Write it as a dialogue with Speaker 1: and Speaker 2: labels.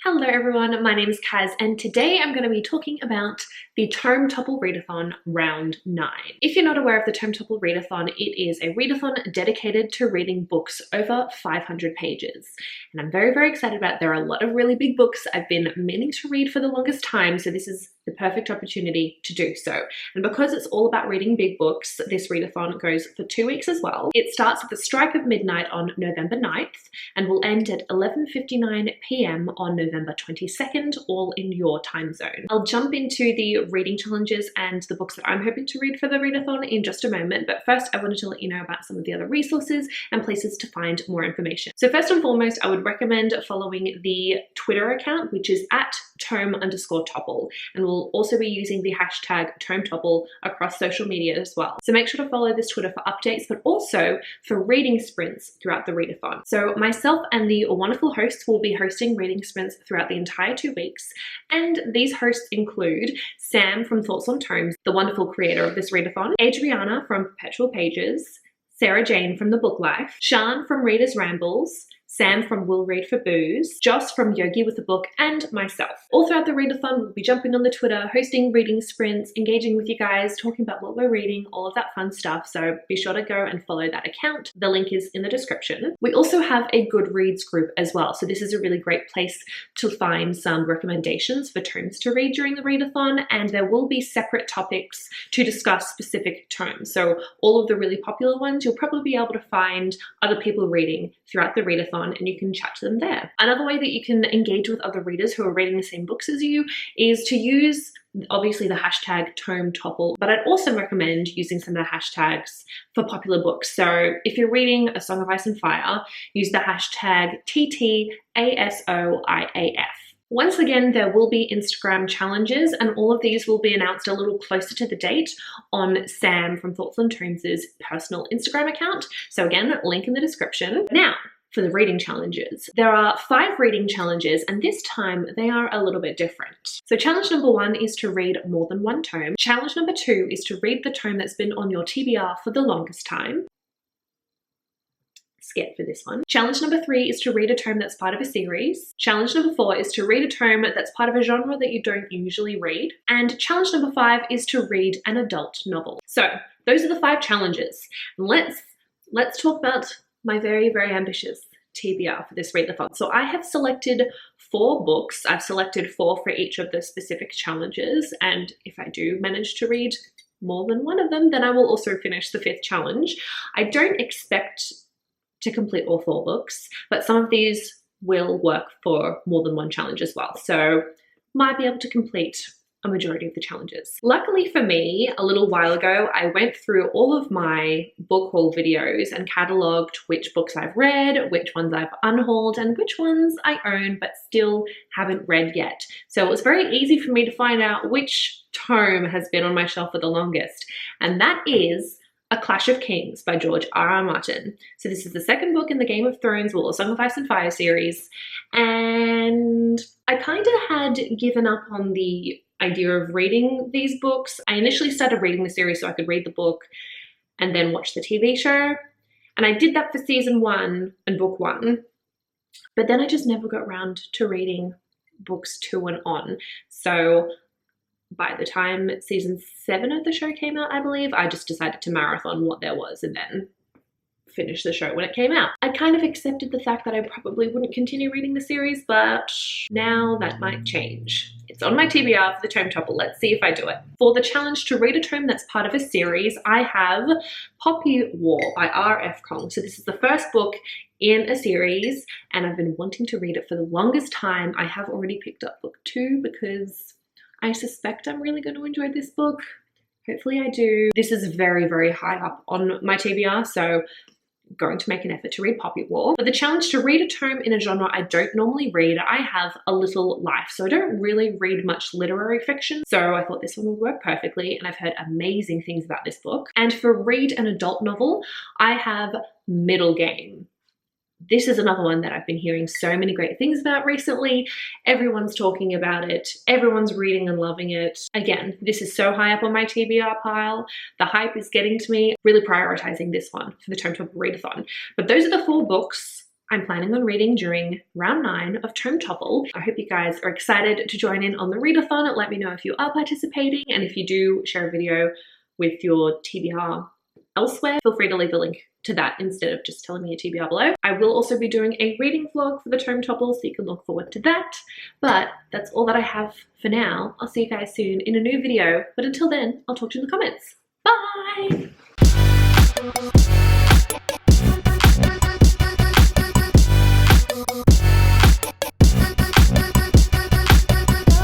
Speaker 1: Hello everyone, my name is Kaz and today I'm going to be talking about the Tome Topple Readathon Round 9. If you're not aware of the Tome Topple Readathon, it is a readathon dedicated to reading books over 500 pages. And I'm very excited about it. There are a lot of really big books I've been meaning to read for the longest time, so this is the perfect opportunity to do so. And because it's all about reading big books, this readathon goes for 2 weeks as well. It starts at the strike of midnight on November 9th and will end at 11:59 p.m. on November 22nd, all in your time zone. I'll jump into the reading challenges and the books that I'm hoping to read for the readathon in just a moment, but first I wanted to let you know about some of the other resources and places to find more information. So first and foremost, I would recommend following the Twitter account, which is at @tome_topple, and we'll also be using the hashtag #TomeTopple across social media as well. So make sure to follow this Twitter for updates, but also for reading sprints throughout the readathon. So myself and the wonderful hosts will be hosting reading sprints throughout the entire 2 weeks, and these hosts include Sam from Thoughts on Tomes, the wonderful creator of this readathon, Adriana from Perpetual Pages, Sarah Jane from The Book Life, Shan from Reader's Rambles, Sam from Will Read for Booze, Joce from Yogi with a Book, and myself. All throughout the readathon, we'll be jumping on the Twitter, hosting reading sprints, engaging with you guys, talking about what we're reading, all of that fun stuff, so be sure to go and follow that account. The link is in the description. We also have a Goodreads group as well, so this is a really great place to find some recommendations for tomes to read during the readathon, and there will be separate topics to discuss specific tomes. So all of the really popular ones, you'll probably be able to find other people reading throughout the readathon, and you can chat to them there. Another way that you can engage with other readers who are reading the same books as you is to use obviously the hashtag #TomeTopple, but I'd also recommend using some of the hashtags for popular books. So if you're reading A Song of Ice and Fire, use the hashtag #TTASOIAF. Once again, there will be Instagram challenges, and all of these will be announced a little closer to the date on Sam from Thoughts on Tomes' personal Instagram account. So again, link in the description. Now, for the reading challenges. There are 5 reading challenges, and this time they are a little bit different. So challenge number 1 is to read more than one tome. Challenge number 2 is to read the tome that's been on your TBR for the longest time. Skip for this one. Challenge number 3 is to read a tome that's part of a series. Challenge number 4 is to read a tome that's part of a genre that you don't usually read. And challenge number 5 is to read an adult novel. So those are the 5 challenges. Let's talk about my very ambitious TBR for this readathon. So I have selected 4 books. I've selected 4 for each of the specific challenges, and if I do manage to read more than one of them, then I will also finish the 5th challenge. I don't expect to complete all 4 books, but some of these will work for more than one challenge as well, so might be able to complete a majority of the challenges. Luckily for me, a little while ago, I went through all of my book haul videos and catalogued which books I've read, which ones I've unhauled, and which ones I own but still haven't read yet. So it was very easy for me to find out which tome has been on my shelf for the longest, and that is A Clash of Kings by George R.R. Martin. So this is the 2nd book in the Game of Thrones, A Song of Ice and Fire series, and I kind of had given up on the idea of reading these books. I initially started reading the series so I could read the book and then watch the TV show, and I did that for season 1 and book 1, but then I just never got around to reading books 2 and on. So by the time season 7 of the show came out, I believe, I just decided to marathon what there was and then finish the show when it came out. I kind of accepted the fact that I probably wouldn't continue reading the series, but now that might change. It's on my TBR for the Tome Topple. Let's see if I do it. For the challenge to read a tome that's part of a series, I have Poppy War by R.F. Kong. So this is the 1st book in a series, and I've been wanting to read it for the longest time. I have already picked up book 2 because I suspect I'm really going to enjoy this book. Hopefully I do. This is very high up on my TBR, so going to make an effort to read Poppy War. For the challenge to read a tome in a genre I don't normally read, I have A Little Life. So I don't really read much literary fiction, so I thought this one would work perfectly, and I've heard amazing things about this book. And for read an adult novel, I have Middle Game. This is another one that I've been hearing so many great things about recently. Everyone's talking about it. Everyone's reading and loving it. Again, this is so high up on my TBR pile. The hype is getting to me. Really prioritizing this one for the Tome Topple Readathon. But those are the 4 books I'm planning on reading during round 9 of Tome Topple. I hope you guys are excited to join in on the readathon. Let me know if you are participating, and if you do, share a video with your TBR elsewhere. Feel free to leave a link to that instead of just telling me your TBR below. I will also be doing a reading vlog for the Tome Topple, so you can look forward to that. But that's all that I have for now. I'll see you guys soon in a new video, but until then, I'll talk to you in the comments. Bye!